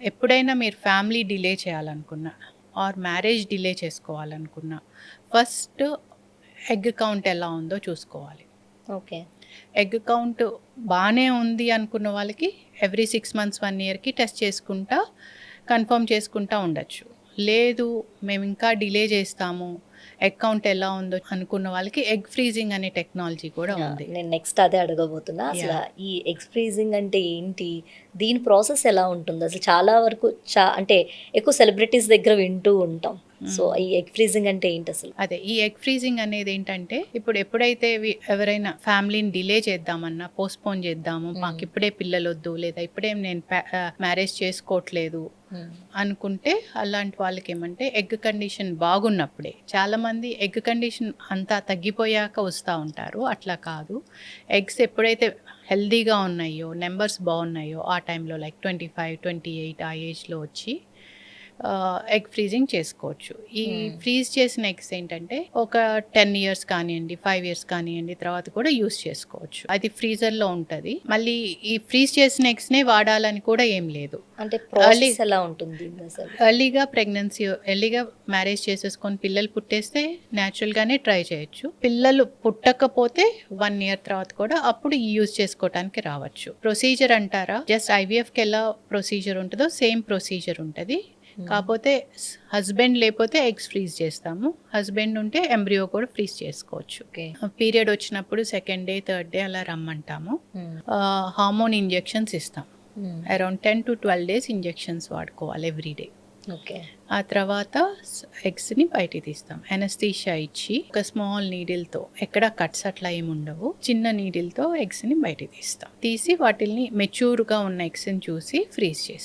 ఎప్పుడైనా మీరు family delay చేయాలనుకున్నా ఆర్ మ్యారేజ్ డిలే చేసుకోవాలనుకున్నా ఫస్ట్ ఎగ్ కౌంట్ ఎలా ఉందో చూసుకోవాలి. ఓకే. ఎగ్ కౌంట్ బాగానే ఉంది అనుకున్న వాళ్ళకి ఎవ్రీ 6 మంత్స్ 1 ఇయర్కి టెస్ట్ చేసుకుంటా కన్ఫర్మ్ చేసుకుంటా ఉండొచ్చు. లేదు మేము ఇంకా డిలే చేస్తాము, ఎగ్ కౌంట్ ఎలా ఉందో అనుకున్న వాళ్ళకి ఎగ్ ఫ్రీజింగ్ అనే టెక్నాలజీ కూడా ఉంది. నేను నెక్స్ట్ అదే అడగబోతున్నా. అసలు Yeah. ఈ ఎగ్ ఫ్రీజింగ్ అంటే ఏంటి? దీని ప్రాసెస్ ఎలా ఉంటుంది? అసలు చాలా వరకు అంటే ఎక్కువ సెలబ్రిటీస్ దగ్గర వింటూ ఉంటాం. సో ఈ ఎగ్ ఫ్రీజింగ్ అంటే ఏంటి అసలు? అదే ఈ ఎగ్ ఫ్రీజింగ్ అనేది ఏంటంటే ఇప్పుడు ఎప్పుడైతే ఎవరైనా ఫ్యామిలీని డిలే చేద్దామన్నా పోస్ట్పోన్ చేద్దాము, మాకు ఇప్పుడే పిల్లలు వద్దు లేదా ఇప్పుడే నేను మ్యారేజ్ చేసుకోవట్లేదు అనుకుంటే అలాంటి వాళ్ళకి ఏమంటే ఎగ్ కండిషన్ బాగున్నప్పుడే, చాలామంది ఎగ్ కండిషన్ అంతా తగ్గిపోయాక వస్తూ ఉంటారు. అట్లా కాదు, ఎగ్స్ ఎప్పుడైతే హెల్దీగా ఉన్నాయో నెంబర్స్ బాగున్నాయో ఆ టైంలో లైక్ 25, 28 ఆ ఏజ్లో వచ్చి ఎగ్ ఫ్రీజింగ్ చేసుకోవచ్చు. ఈ ఫ్రీజ్ చేసిన ఎగ్స్ ఏంటంటే ఒక 10 ఇయర్స్ కానివ్వండి, 5 ఇయర్స్ కానివ్వండి తర్వాత కూడా యూస్ చేసుకోవచ్చు. అది ఫ్రీజర్లో ఉంటుంది. మళ్ళీ ఈ ఫ్రీజ్ చేసిన ఎగ్స్నే వాడాలని కూడా ఏం లేదు. అంటే ప్రాసెస్ ఎలా ఉంటుంది అసలు? ఎర్లీగా మ్యారేజ్ చేసేసుకొని పిల్లలు పుట్టేస్తే న్యాచురల్గానే ట్రై చేయొచ్చు. పిల్లలు పుట్టకపోతే 1 ఇయర్ తర్వాత కూడా అప్పుడు యూజ్ చేసుకోవడానికి రావచ్చు. ప్రొసీజర్ అంటారా, జస్ట్ ఐవీఎఫ్కి ఎలా ప్రొసీజర్ ఉంటుందో సేమ్ ప్రొసీజర్ ఉంటుంది. కాకపోతే హస్బెండ్ లేకపోతే ఎగ్స్ ఫ్రీజ్ చేస్తాము, హస్బెండ్ ఉంటే ఎంబ్రియో కూడా ఫ్రీజ్ చేసుకోవచ్చు. పీరియడ్ వచ్చినప్పుడు సెకండ్ డే 3rd డే అలా రమ్మంటాము. హార్మోన్ ఇంజెక్షన్స్ ఇస్తాం. అరౌండ్ 10 to 12 డేస్ ఇంజెక్షన్స్ వాడుకోవాలి ఎవ్రీడే. ఓకే. ఆ తర్వాత ఎగ్స్ని బయటికి తీస్తాం. ఎనస్థీషియా ఇచ్చి ఒక స్మాల్ నీడిల్తో, ఎక్కడ కట్స్ అట్లా ఏమి ఉండవు, చిన్న నీడిల్తో ఎగ్స్ని బయటికి తీస్తాం. తీసి వాటిని మెచ్యూర్గా ఉన్న ఎగ్స్ని చూసి ఫ్రీజ్ చేస్తాం.